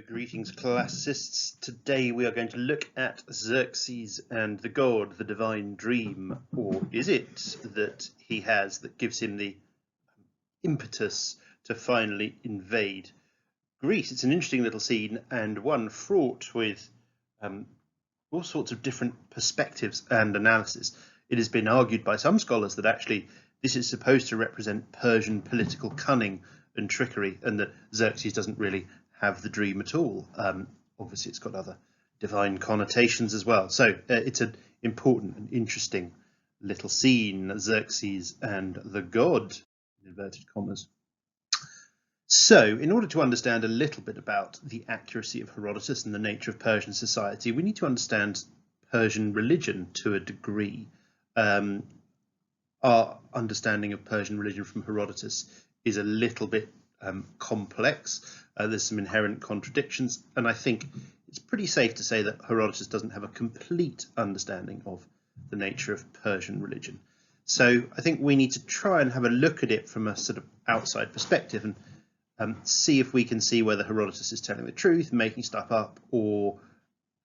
Greetings classicists. Today we are going to look at Xerxes and the god, the divine dream, or is it that he has that gives him the impetus to finally invade Greece? It's an interesting little scene and one fraught with all sorts of different perspectives and analysis. It has been argued by some scholars that actually this is supposed to represent Persian political cunning and trickery, and that Xerxes doesn't really have the dream at all. Obviously, it's got other divine connotations as well. So it's an important and interesting little scene, Xerxes and the god, in inverted commas. So, in order to understand a little bit about the accuracy of Herodotus and the nature of Persian society, we need to understand Persian religion to a degree. Our understanding of Persian religion from Herodotus is a little bit complex. There's some inherent contradictions, and I think it's pretty safe to say that Herodotus doesn't have a complete understanding of the nature of Persian religion. So I think we need to try and have a look at it from a sort of outside perspective and see if we can see whether Herodotus is telling the truth, making stuff up, or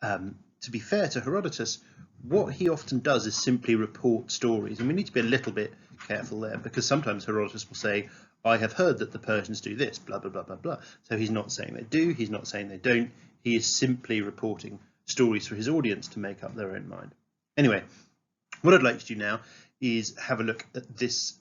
to be fair to Herodotus, what he often does is simply report stories, and we need to be a little bit careful there, because sometimes Herodotus will say, I have heard that the Persians do this, blah, blah, blah, blah, blah. So he's not saying they do, he's not saying they don't, he is simply reporting stories for his audience to make up their own mind. Anyway, what I'd like to do now is have a look at this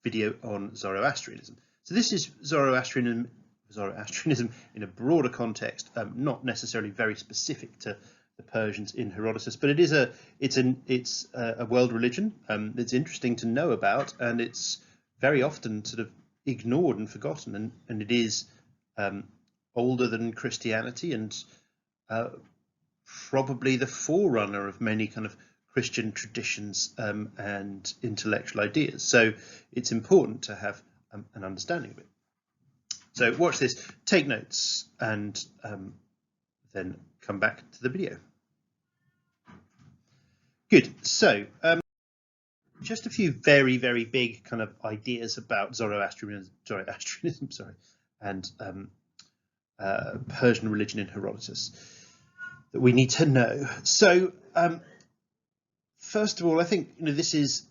video on Zoroastrianism. So this is Zoroastrianism in a broader context, not necessarily very specific to the Persians in Herodotus, but it's a world religion that's interesting to know about, and it's very often sort of ignored and forgotten, and it is older than Christianity and probably the forerunner of many kind of Christian traditions and intellectual ideas. So it's important to have an understanding of it. So watch this, take notes, and then come back to the video. Good. So just a few very, very big kind of ideas about Zoroastrianism, and Persian religion in Herodotus that we need to know. So first of all, I think this is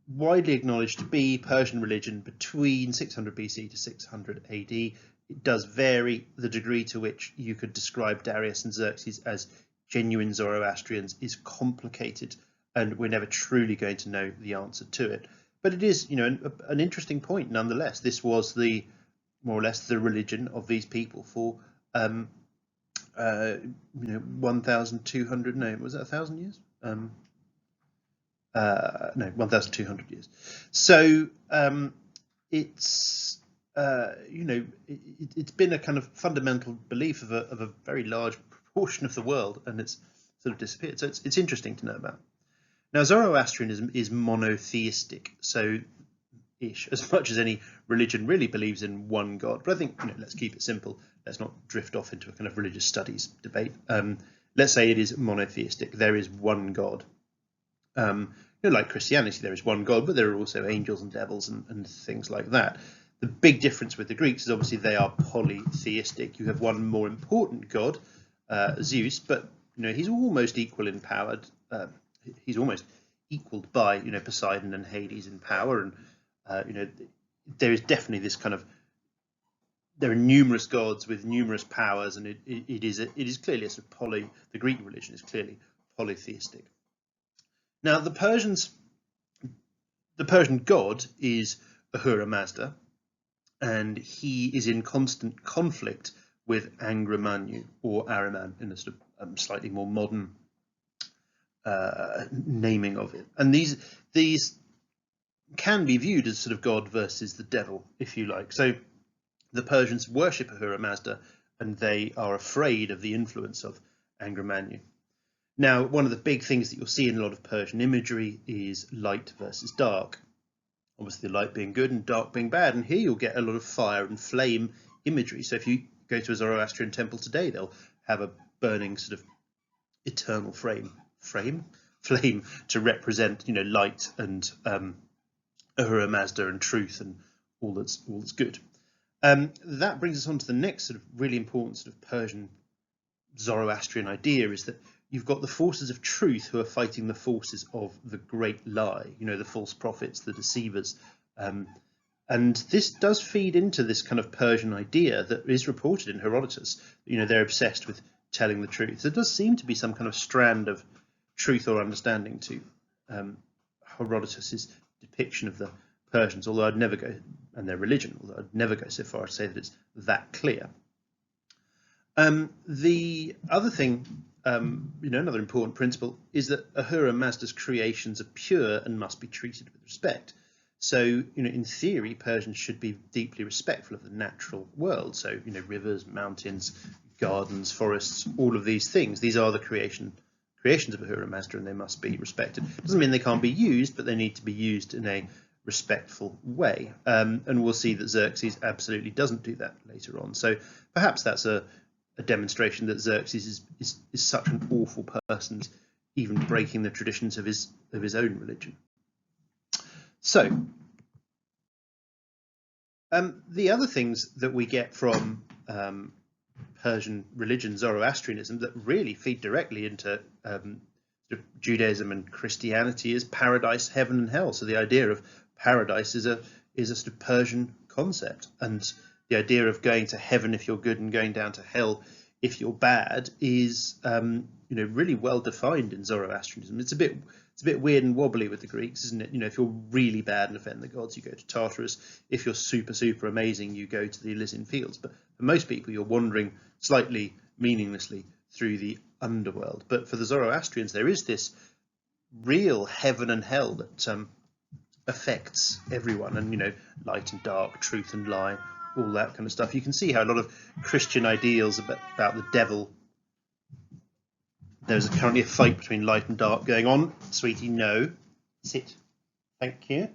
widely acknowledged to be Persian religion between 600 BC to 600 AD. It does vary. The degree to which you could describe Darius and Xerxes as genuine Zoroastrians is complicated, and we're never truly going to know the answer to it. But it is, an interesting point nonetheless. This was more or less the religion of these people for 1,200. No, was that 1,000 years? No, 1,200 years. So it's it's been a kind of fundamental belief of a very large proportion of the world, and it's sort of disappeared. So it's interesting to know about. Now, Zoroastrianism is monotheistic, so as much as any religion really believes in one god. But I think let's keep it simple. Let's not drift off into a kind of religious studies debate. Let's say it is monotheistic. There is one god. Like Christianity, there is one god, but there are also angels and devils and things like that. The big difference with the Greeks is obviously they are polytheistic. You have one more important god, Zeus, but he's almost equal in power. He's almost equaled by Poseidon and Hades in power, and there is definitely this kind of, there are numerous gods with numerous powers, and it is clearly a sort of the Greek religion is clearly polytheistic. Now the Persian god is Ahura Mazda, and he is in constant conflict with Angra-Mainyu, or Ahriman in a sort of slightly more modern naming of it. And these can be viewed as sort of God versus the devil, if you like. So the Persians worship Ahura Mazda, and they are afraid of the influence of Angra-Mainyu. Now, one of the big things that you'll see in a lot of Persian imagery is light versus dark. Obviously, light being good and dark being bad. And here you'll get a lot of fire and flame imagery. So if you go to a Zoroastrian temple today, they'll have a burning sort of eternal flame to represent, light and Ahura Mazda and truth and all that's good. That brings us on to the next sort of really important sort of Persian Zoroastrian idea, is that you've got the forces of truth who are fighting the forces of the great lie, the false prophets, the deceivers. And this does feed into this kind of Persian idea that is reported in Herodotus. They're obsessed with telling the truth. There does seem to be some kind of strand of truth or understanding to Herodotus's depiction of the Persians, although I'd never go, and their religion, although I'd never go so far as to say that it's that clear. The other thing, another important principle, is that Ahura Mazda's creations are pure and must be treated with respect. So, in theory, Persians should be deeply respectful of the natural world. So, rivers, mountains, gardens, forests, all of these things. These are the creations of Ahura Mazda, and they must be respected. Doesn't mean they can't be used, but they need to be used in a respectful way. And we'll see that Xerxes absolutely doesn't do that later on. So perhaps that's a demonstration that Xerxes is such an awful person, even breaking the traditions of his own religion. So the other things that we get from Persian religion, Zoroastrianism, that really feed directly into Judaism and Christianity is paradise, heaven, and hell. So the idea of paradise is a sort of Persian concept, and the idea of going to heaven if you're good and going down to hell if you're bad is really well defined in Zoroastrianism. It's a bit weird and wobbly with the Greeks, isn't it? If you're really bad and offend the gods, you go to Tartarus. If you're super amazing, you go to the Elysian Fields. But for most people, you're wandering slightly meaninglessly through the underworld. But for the Zoroastrians, there is this real heaven and hell that affects everyone, and light and dark, truth and lie, all that kind of stuff. You can see how a lot of Christian ideals about the devil. There's currently a fight between light and dark going on. Sweetie, no. Sit. Thank you.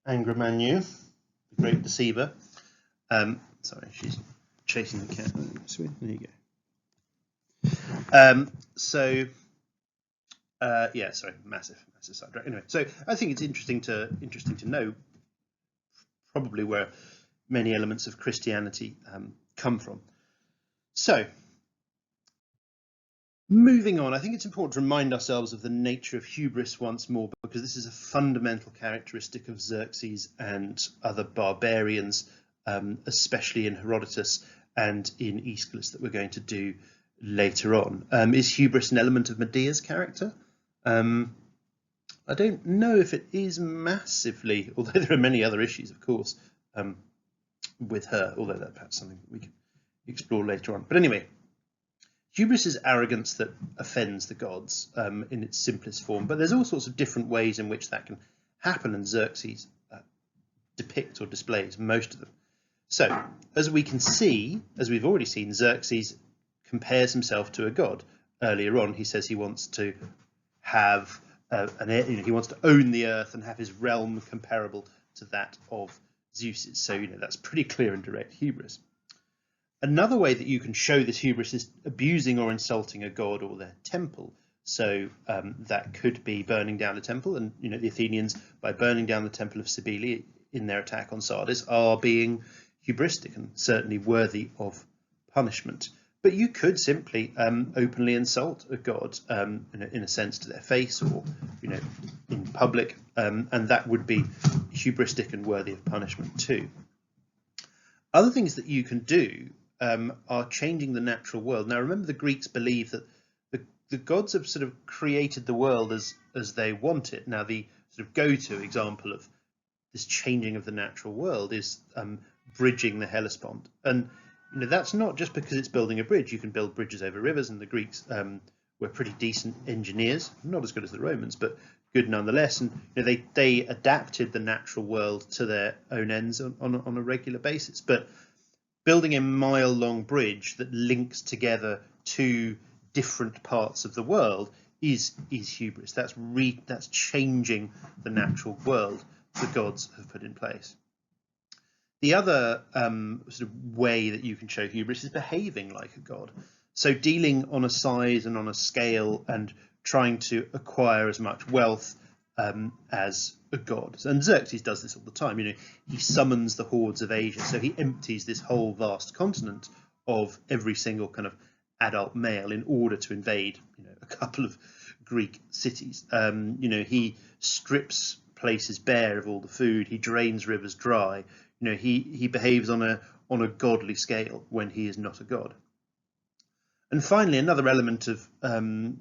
Angra Manu, the great deceiver. Sorry, she's chasing the cat. There you go. Yeah, sorry, massive sidetrack. Anyway, so I think it's interesting to know probably where many elements of Christianity come from. So, moving on, I think it's important to remind ourselves of the nature of hubris once more, because this is a fundamental characteristic of Xerxes and other barbarians, especially in Herodotus and in Aeschylus, that we're going to do later on. Is hubris an element of Medea's character? I don't know if it is massively, although there are many other issues, of course, with her, although that's perhaps something we can explore later on. But anyway, hubris is arrogance that offends the gods in its simplest form, but there's all sorts of different ways in which that can happen, and Xerxes depicts or displays most of them. So, as we can see, as we've already seen, Xerxes compares himself to a god. Earlier on, he says he wants to have he wants to own the earth and have his realm comparable to that of Zeus's. So that's pretty clear and direct hubris. Another way that you can show this hubris is abusing or insulting a god or their temple. So that could be burning down a temple, and the Athenians, by burning down the temple of Cybele in their attack on Sardis, are being hubristic and certainly worthy of punishment. But you could simply openly insult a god in a sense to their face, or in public, and that would be hubristic and worthy of punishment too. Other things that you can do are changing the natural world. Now, remember, the Greeks believe that the gods have sort of created the world as they want it. Now, the sort of go-to example of this changing of the natural world is bridging the Hellespont, and that's not just because it's building a bridge. You can build bridges over rivers, and the Greeks were pretty decent engineers, not as good as the Romans, but good nonetheless. And they adapted the natural world to their own ends on a regular basis. But building a mile-long bridge that links together two different parts of the world is hubris. That's changing the natural world the gods have put in place. The other sort of way that you can show hubris is behaving like a god. So dealing on a size and on a scale and trying to acquire as much wealth as a god. And Xerxes does this all the time. He summons the hordes of Asia, so he empties this whole vast continent of every single kind of adult male in order to invade a couple of Greek cities. He strips places bare of all the food. He drains rivers dry. He behaves on a godly scale when he is not a god. And finally, another element of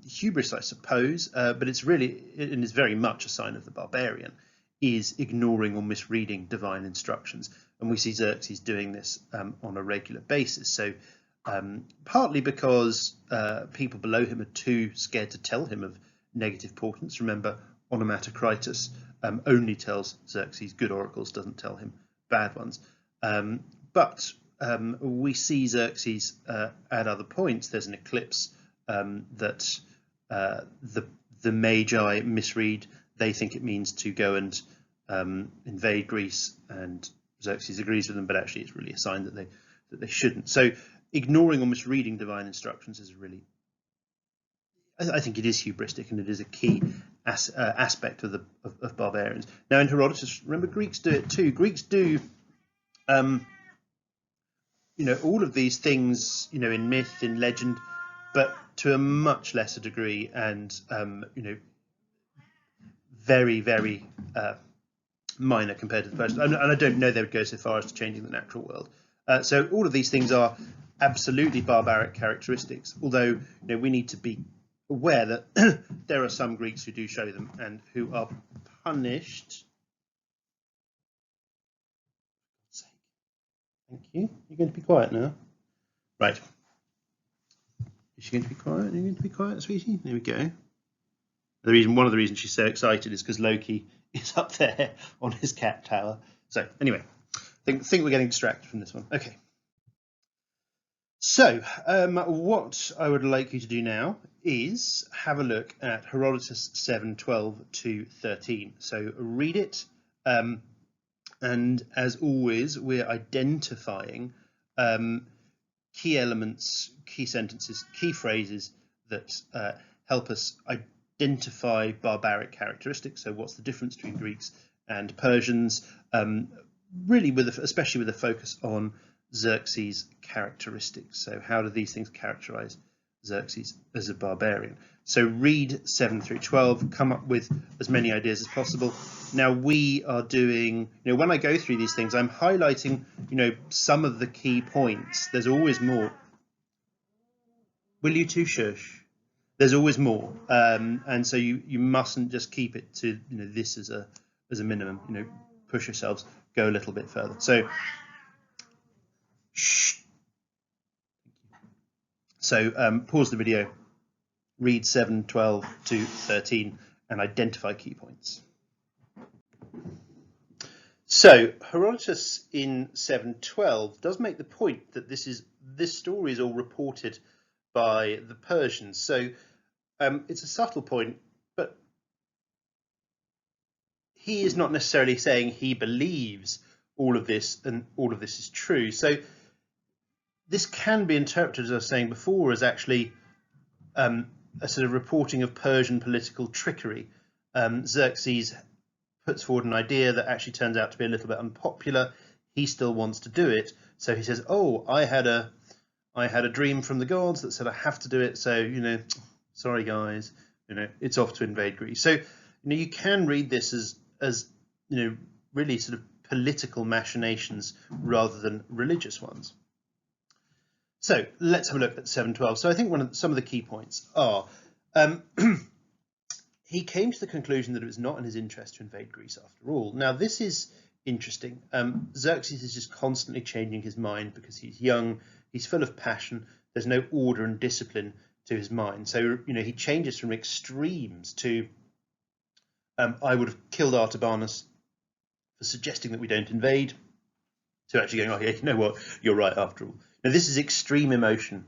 hubris, I suppose, but it's very much a sign of the barbarian, is ignoring or misreading divine instructions. And we see Xerxes doing this on a regular basis. So partly because people below him are too scared to tell him of negative portents. Remember, Onomatocritus only tells Xerxes good oracles, doesn't tell him bad ones. But we see Xerxes at other points. There's an eclipse that the Magi misread. They think it means to go and invade Greece, and Xerxes agrees with them, but actually it's really a sign that they shouldn't. So ignoring or misreading divine instructions is I think it is hubristic, and it is a key aspect of barbarians. Now in Herodotus, remember, Greeks do it too. Greeks do all of these things, in myth, in legend, but to a much lesser degree, and very, very minor compared to the Persians. And I don't know they would go so far as to changing the natural world. So all of these things are absolutely barbaric characteristics, although we need to be aware that there are some Greeks who do show them and who are punished. Thank you. You're going to be quiet now. Right. Is she going to be quiet? Are you going to be quiet, sweetie? There we go. One of the reasons she's so excited is because Loki is up there on his cat tower. So anyway, I think we're getting distracted from this one. Okay. So what I would like you to do now is have a look at Herodotus 7:12-13. So read it. And as always, we're identifying key elements, key sentences, key phrases that help us identify barbaric characteristics. So what's the difference between Greeks and Persians? Really, especially with a focus on Xerxes' characteristics. So how do these things characterize Xerxes as a barbarian? So read 7-12, come up with as many ideas as possible. Now we are doing, when I go through these things, I'm highlighting, some of the key points. There's always more. Will you two shush? There's always more, and so you mustn't just keep it to this as a minimum. Push yourselves, go a little bit further. So, shh. So pause the video, read 7:12-13, and identify key points. So Herodotus in 7:12 does make the point that this story is all reported by the Persians. So it's a subtle point, but he is not necessarily saying he believes all of this and all of this is true. So this can be interpreted, as I was saying before, as actually a sort of reporting of Persian political trickery. Xerxes puts forward an idea that actually turns out to be a little bit unpopular. He still wants to do it, so he says, "Oh, I had a dream from the gods that said I have to do it. So sorry guys, it's off to invade Greece." So you can read this as really sort of political machinations rather than religious ones. So let's have a look at 7:12. So I think some of the key points are he came to the conclusion that it was not in his interest to invade Greece after all. Now this is interesting. Xerxes is just constantly changing his mind because he's young, he's full of passion, there's no order and discipline to his mind. So he changes from extremes to I would have killed Artabanus for suggesting that we don't invade, to actually going, oh yeah, you know what, you're right after all. Now this is extreme emotion,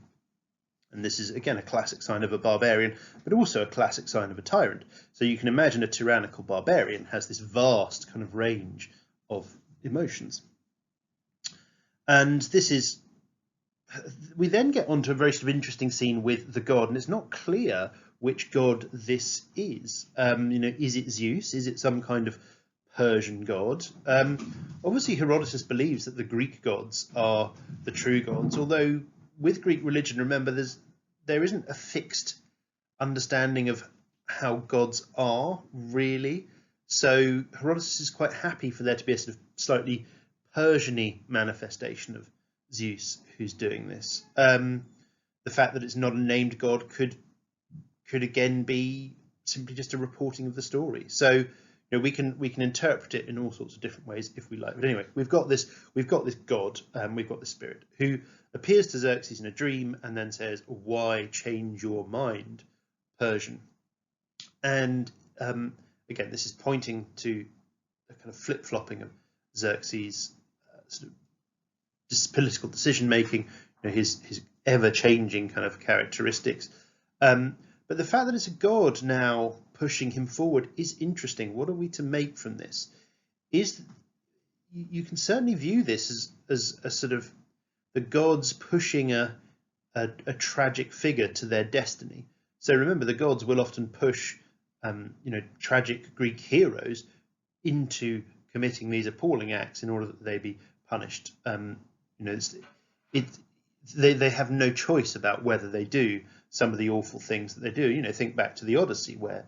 and this is again a classic sign of a barbarian, but also a classic sign of a tyrant. So you can imagine a tyrannical barbarian has this vast kind of range of emotions. And we then get onto a very sort of interesting scene with the god, and it's not clear which god this is. Is it Zeus? Is it some kind of Persian god? Obviously, Herodotus believes that the Greek gods are the true gods, although with Greek religion, remember, there isn't a fixed understanding of how gods are, really. So Herodotus is quite happy for there to be a sort of slightly Persian-y manifestation of Zeus who's doing this. The fact that it's not a named god could again be simply just a reporting of the story. So we can interpret it in all sorts of different ways if we like. But anyway, we've got this god, we've got this spirit who appears to Xerxes in a dream and then says, "Why change your mind, Persian?" And again, this is pointing to a kind of flip-flopping of Xerxes' sort of political decision-making, his ever-changing kind of characteristics. But the fact that it's a god now pushing him forward is interesting. What are we to make from this? You can certainly view this as a sort of the gods pushing a tragic figure to their destiny. So remember, the gods will often push tragic Greek heroes into committing these appalling acts in order that they be punished. They have no choice about whether they do some of the awful things that they do. Think back to the Odyssey, where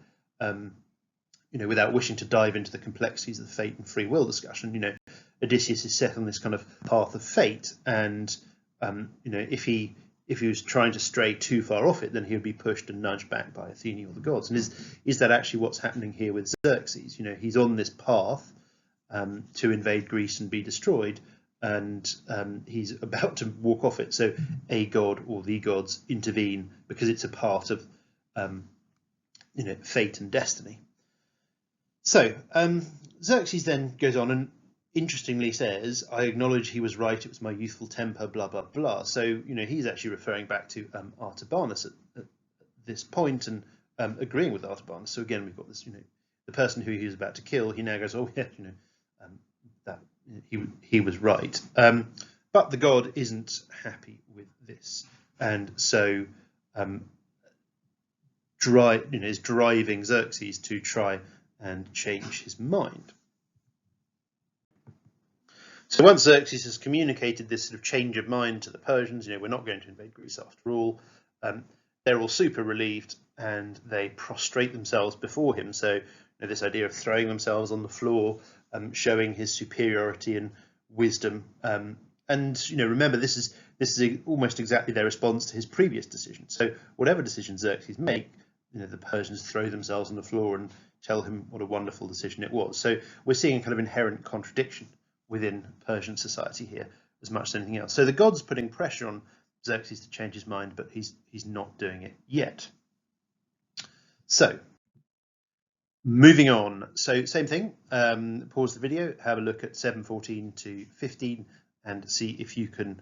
without wishing to dive into the complexities of the fate and free will discussion, Odysseus is set on this kind of path of fate, and if he was trying to stray too far off it, then he would be pushed and nudged back by Athene or the gods. And is that actually what's happening here with Xerxes? He's on this path to invade Greece and be destroyed, and he's about to walk off it. So a god or the gods intervene because it's a part of fate and destiny. So Xerxes then goes on and interestingly says, "I acknowledge he was right, it was my youthful temper, blah, blah, blah." So, he's actually referring back to Artabanus at this point and agreeing with Artabanus. So again, we've got this, the person who he was about to kill, he now goes, "Oh yeah, that he was right." But the god isn't happy with this, and so is driving Xerxes to try and change his mind. So once Xerxes has communicated this sort of change of mind to the Persians, we're not going to invade Greece after all, they're all super relieved and they prostrate themselves before him. So this idea of throwing themselves on the floor, showing his superiority and wisdom. And remember, this is almost exactly their response to his previous decision. So whatever decision Xerxes make, the Persians throw themselves on the floor and tell him what a wonderful decision it was. So we're seeing a kind of inherent contradiction within Persian society here as much as anything else. So the god's putting pressure on Xerxes to change his mind, but he's not doing it yet. So moving on. So same thing, pause the video, have a look at 7:14 to 15 and see if you can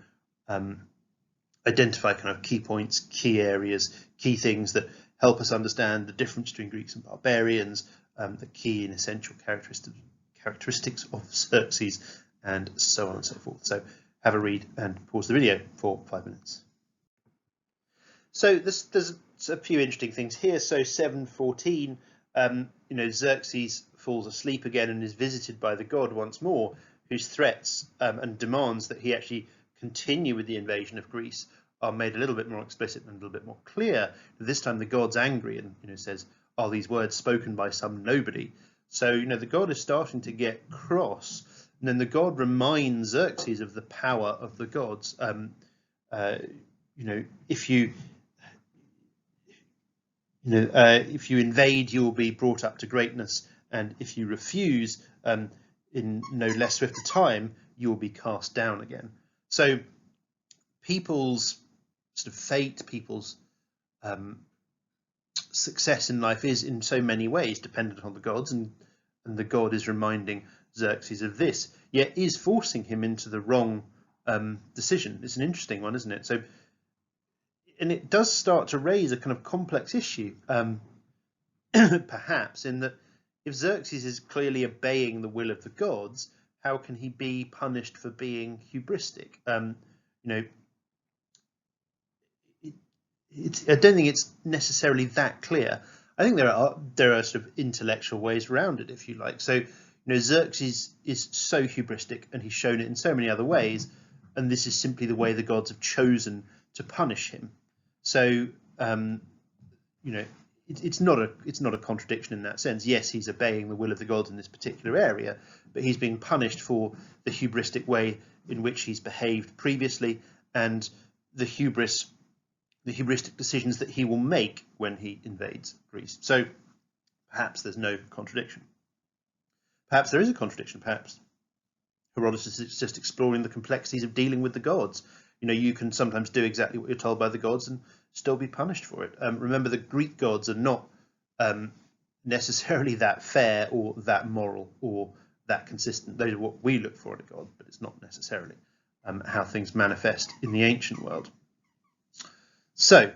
identify kind of key points, key areas, key things that help us understand the difference between Greeks and barbarians, the key and essential characteristics of Xerxes, and so on and so forth. So have a read and pause the video for 5 minutes. So there's a few interesting things here. So 7:14, Xerxes falls asleep again and is visited by the god once more, whose threats and demands that he actually continue with the invasion of Greece are made a little bit more explicit and a little bit more clear. This time the god's angry and says, "Are these words spoken by some nobody?" So the god is starting to get cross, and then the god reminds Xerxes of the power of the gods. If you invade, you will be brought up to greatness, and if you refuse, in no less swift a time, you will be cast down again. So people's sort of fate, people's success in life is in so many ways dependent on the gods, and the god is reminding Xerxes of this, yet is forcing him into the wrong decision. It's an interesting one, isn't it? So, and it does start to raise a kind of complex issue, perhaps, in that if Xerxes is clearly obeying the will of the gods, how can he be punished for being hubristic? I don't think it's necessarily that clear. I think there are sort of intellectual ways around it, if you like. So, Xerxes is so hubristic, and he's shown it in so many other ways, and this is simply the way the gods have chosen to punish him. So, it's not a contradiction in that sense. Yes, he's obeying the will of the gods in this particular area, but he's being punished for the hubristic way in which he's behaved previously, and the hubristic decisions that he will make when he invades Greece. So perhaps there's no contradiction. Perhaps there is a contradiction. Perhaps Herodotus is just exploring the complexities of dealing with the gods. You can sometimes do exactly what you're told by the gods and still be punished for it. Remember, the Greek gods are not necessarily that fair or that moral or that consistent. Those are what we look for in a god, but it's not necessarily how things manifest in the ancient world. So,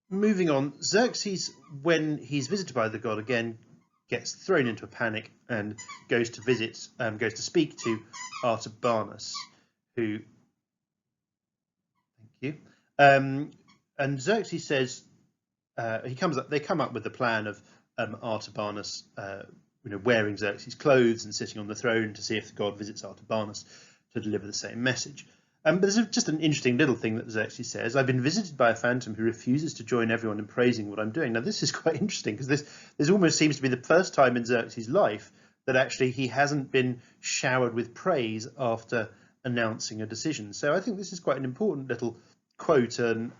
moving on, Xerxes, when he's visited by the god again, gets thrown into a panic and goes to speak to Artabanus, who, thank you, and Xerxes says, they come up with the plan of Artabanus, wearing Xerxes' clothes and sitting on the throne to see if the god visits Artabanus to deliver the same message. But there's just an interesting little thing that Xerxes says. I've been visited by a phantom who refuses to join everyone in praising what I'm doing. Now, this is quite interesting, because this almost seems to be the first time in Xerxes' life that actually he hasn't been showered with praise after announcing a decision. So I think this is quite an important little quote, and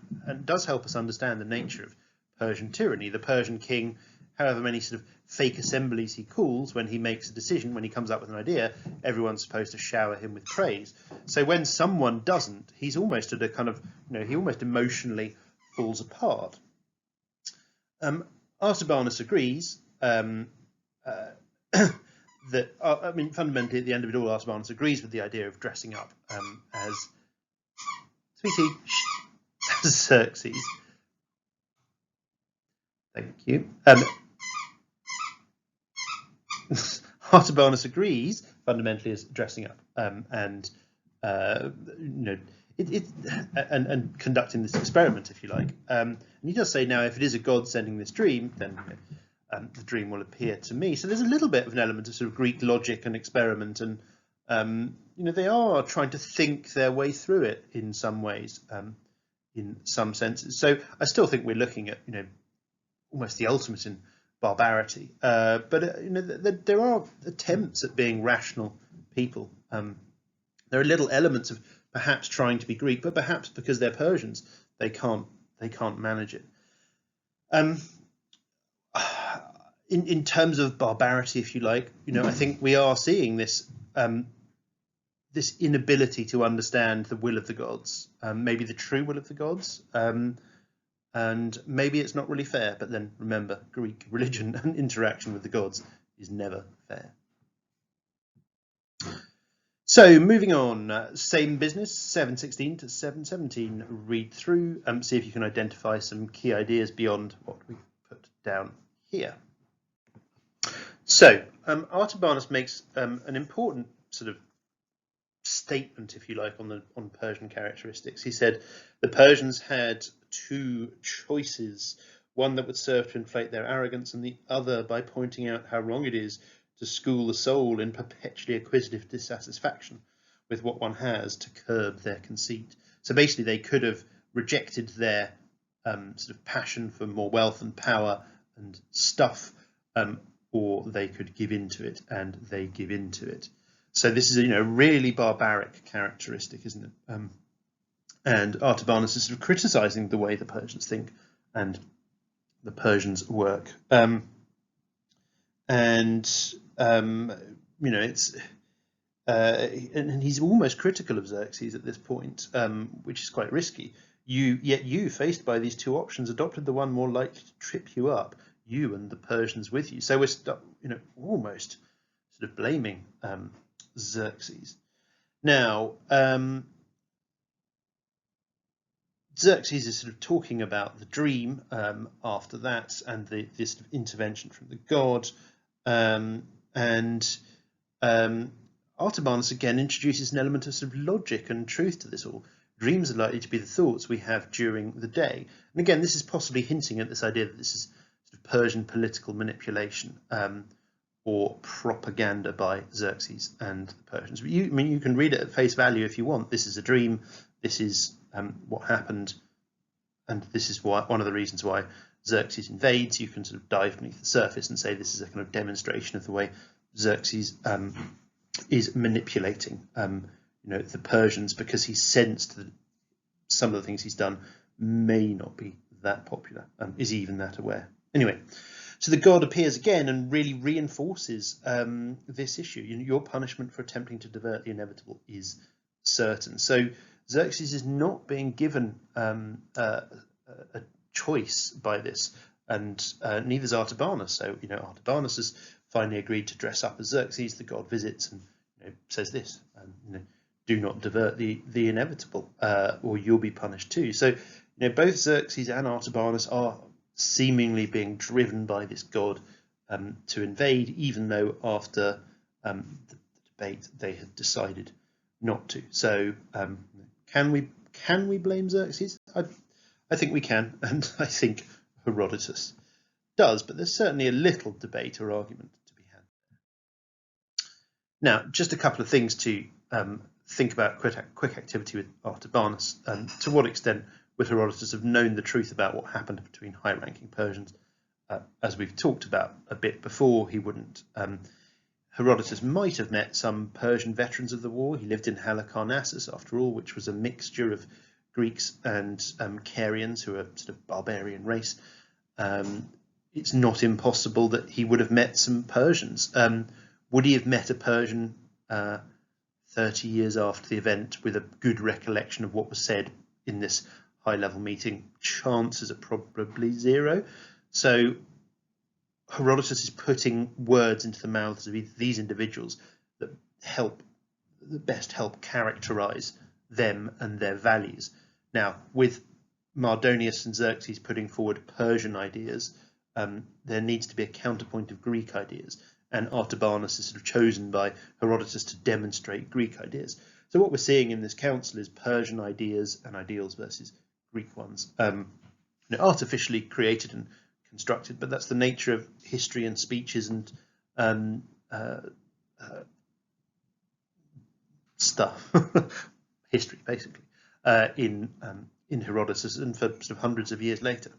does help us understand the nature of Persian tyranny. The Persian king, however many sort of fake assemblies he calls, when he makes a decision, when he comes up with an idea, everyone's supposed to shower him with praise. So when someone doesn't, he's almost at a kind of, he almost emotionally falls apart. Artabanus agrees that, fundamentally at the end of it all, Artabanus agrees with the idea of dressing up as Xerxes. Thank you. Artabanus agrees fundamentally as dressing up and conducting this experiment, if you like. And he does say, now, if it is a god sending this dream, then the dream will appear to me. So there's a little bit of an element of sort of Greek logic and experiment, and they are trying to think their way through it in some ways, in some senses. So I still think we're looking at almost the ultimate in barbarity, but there are attempts at being rational people. There are little elements of perhaps trying to be Greek, but perhaps because they're Persians, they can't manage it. In terms of barbarity, if you like, I think we are seeing this this inability to understand the will of the gods, maybe the true will of the gods. And maybe it's not really fair, but then remember, Greek religion and interaction with the gods is never fair. So moving on, same business, 716 to 717, read through, see if you can identify some key ideas beyond what we've put down here. So Artabanus makes an important sort of statement, if you like, on Persian characteristics. He said the Persians had two choices, one that would serve to inflate their arrogance, and the other by pointing out how wrong it is to school the soul in perpetually acquisitive dissatisfaction with what one has to curb their conceit. So basically they could have rejected their sort of passion for more wealth and power and stuff, or they could give into it, and they give into it. So this is a really barbaric characteristic, isn't it? And Artabanus is sort of criticising the way the Persians think and the Persians work. It's and he's almost critical of Xerxes at this point, which is quite risky. Yet you, faced by these two options, adopted the one more likely to trip you up, you and the Persians with you. So we're almost sort of blaming Xerxes. Now, Xerxes is sort of talking about the dream after that, and this sort of intervention from the god, and Artabanus again introduces an element of sort of logic and truth to this all. Dreams are likely to be the thoughts we have during the day. And again, this is possibly hinting at this idea that this is sort of Persian political manipulation or propaganda by Xerxes and the Persians. I mean, you can read it at face value if you want. This is a dream. This is what happened, and this is why one of the reasons why Xerxes invades. You can sort of dive beneath the surface and say this is a kind of demonstration of the way Xerxes is manipulating the Persians, because he sensed that some of the things he's done may not be that popular. Is he even that aware? Anyway, so the god appears again and really reinforces this issue. Your punishment for attempting to divert the inevitable is certain. So Xerxes is not being given a choice by this, and neither is Artabanus. So Artabanus has finally agreed to dress up as Xerxes. The god visits and says this, do not divert the inevitable, or you'll be punished too. So both Xerxes and Artabanus are seemingly being driven by this god to invade, even though after the debate they had decided not to. So can we blame Xerxes? I think we can, and I think Herodotus does, but there's certainly a little debate or argument to be had. Now, just a couple of things to think about quick activity with Artabanus. To what extent would Herodotus have known the truth about what happened between high-ranking Persians? As we've talked about a bit before, he wouldn't. Herodotus might have met some Persian veterans of the war. He lived in Halicarnassus, after all, which was a mixture of Greeks and Carians, who are a sort of barbarian race. It's not impossible that he would have met some Persians. Would he have met a Persian 30 years after the event with a good recollection of what was said in this high-level meeting? Chances are probably zero. So Herodotus is putting words into the mouths of these individuals that best help characterize them and their values. Now, with Mardonius and Xerxes putting forward Persian ideas, there needs to be a counterpoint of Greek ideas, and Artabanus is sort of chosen by Herodotus to demonstrate Greek ideas. So what we're seeing in this council is Persian ideas and ideals versus Greek ones, artificially created and constructed, but that's the nature of history and speeches and stuff, history basically, in Herodotus and for sort of hundreds of years later.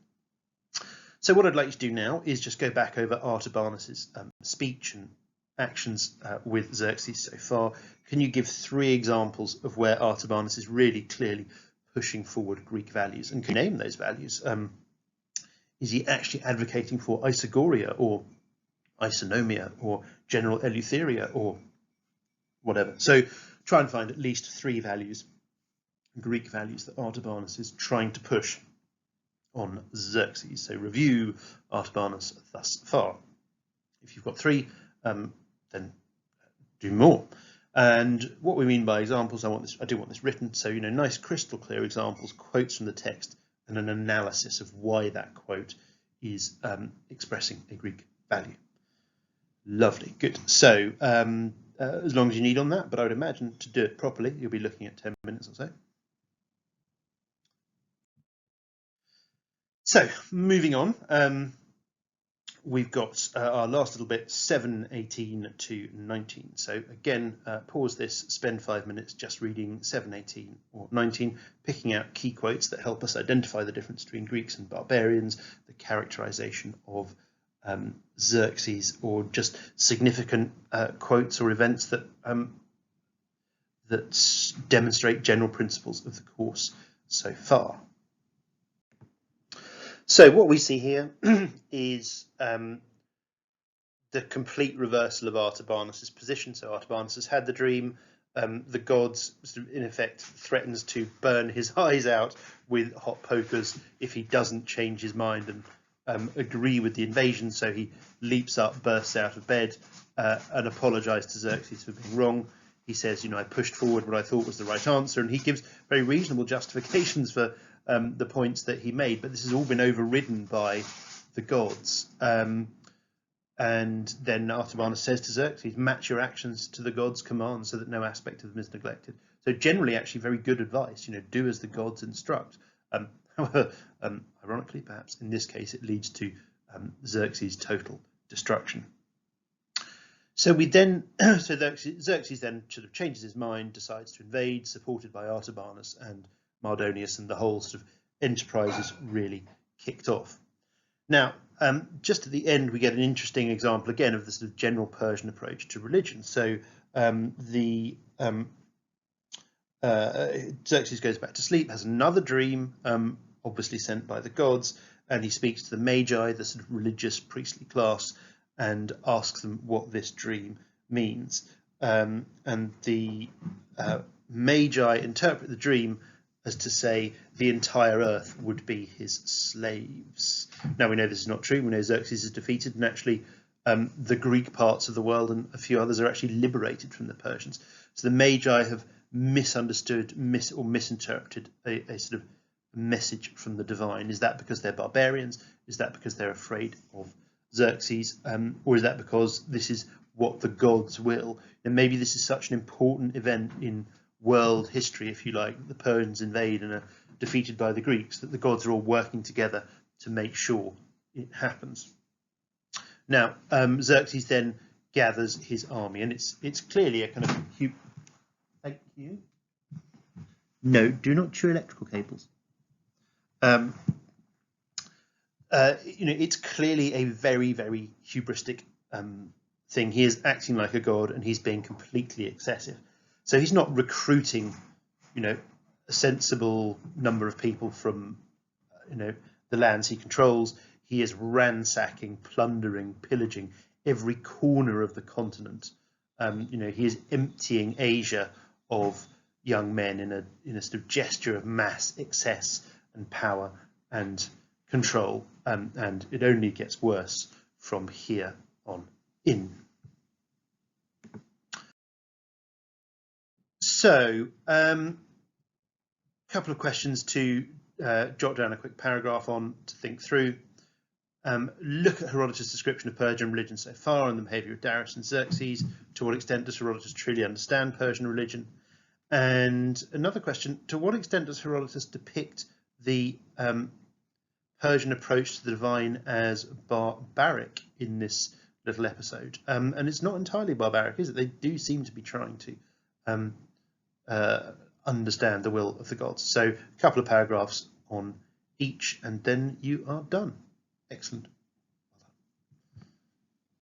So what I'd like you to do now is just go back over Artabanus's speech and actions with Xerxes so far. Can you give 3 examples of where Artabanus is really clearly pushing forward Greek values? And can you name those values? Is he actually advocating for isogoria or isonomia or general eleutheria or whatever? So try and find at least 3 values, Greek values, that Artabanus is trying to push on Xerxes. So review Artabanus thus far. If you've got 3, then do more. And what we mean by examples, I do want this written. So nice crystal clear examples, quotes from the text, and an analysis of why that quote is expressing a Greek value. Lovely, good. So as long as you need on that, but I would imagine to do it properly, you'll be looking at 10 minutes or so. So moving on, we've got our last little bit, 7:18 to 19. So again, pause this, spend 5 minutes just reading 7:18 or 19, picking out key quotes that help us identify the difference between Greeks and barbarians, the characterization of Xerxes, or just significant quotes or events that that demonstrate general principles of the course so far. So what we see here is the complete reversal of Artabanus's position. So Artabanus has had the dream. The gods, in effect, threatens to burn his eyes out with hot pokers if he doesn't change his mind and agree with the invasion. So he leaps up, bursts out of bed, and apologizes to Xerxes for being wrong. He says, I pushed forward what I thought was the right answer, and he gives very reasonable justifications for the points that he made, but this has all been overridden by the gods. And then Artabanus says to Xerxes, match your actions to the gods' commands so that no aspect of them is neglected. So generally, actually, very good advice. Do as the gods instruct. However, ironically, perhaps in this case, it leads to Xerxes' total destruction. So Xerxes then sort of changes his mind, decides to invade, supported by Artabanus and Mardonius, and the whole sort of enterprise is really kicked off. Now, just at the end, we get an interesting example again of the sort of general Persian approach to religion. So Xerxes goes back to sleep, has another dream, obviously sent by the gods, and he speaks to the magi, the sort of religious priestly class, and asks them what this dream means. And the magi interpret the dream as to say the entire earth would be his slaves. Now, we know this is not true. We know Xerxes is defeated, and actually the Greek parts of the world and a few others are actually liberated from the Persians. So the magi have misunderstood or misinterpreted a sort of message from the divine. Is that because they're barbarians? Is that because they're afraid of Xerxes? Or is that because this is what the gods will? And maybe this is such an important event in world history, if you like, the Persians invade and are defeated by the Greeks, that the gods are all working together to make sure it happens. Now, Xerxes then gathers his army, and it's clearly a kind of thank you. No, do not chew electrical cables. It's clearly a very, very hubristic thing. He is acting like a god, and he's being completely excessive. So he's not recruiting, a sensible number of people from, the lands he controls. He is ransacking, plundering, pillaging every corner of the continent. He is emptying Asia of young men in a sort of gesture of mass excess and power and control, and it only gets worse from here on in. So, a couple of questions to jot down a quick paragraph on to think through. Look at Herodotus' description of Persian religion so far and the behaviour of Darius and Xerxes. To what extent does Herodotus truly understand Persian religion? And another question, to what extent does Herodotus depict the Persian approach to the divine as barbaric in this little episode? And it's not entirely barbaric, is it? They do seem to be trying to understand the will of the gods. So a couple of paragraphs on each, and then you are done. Excellent.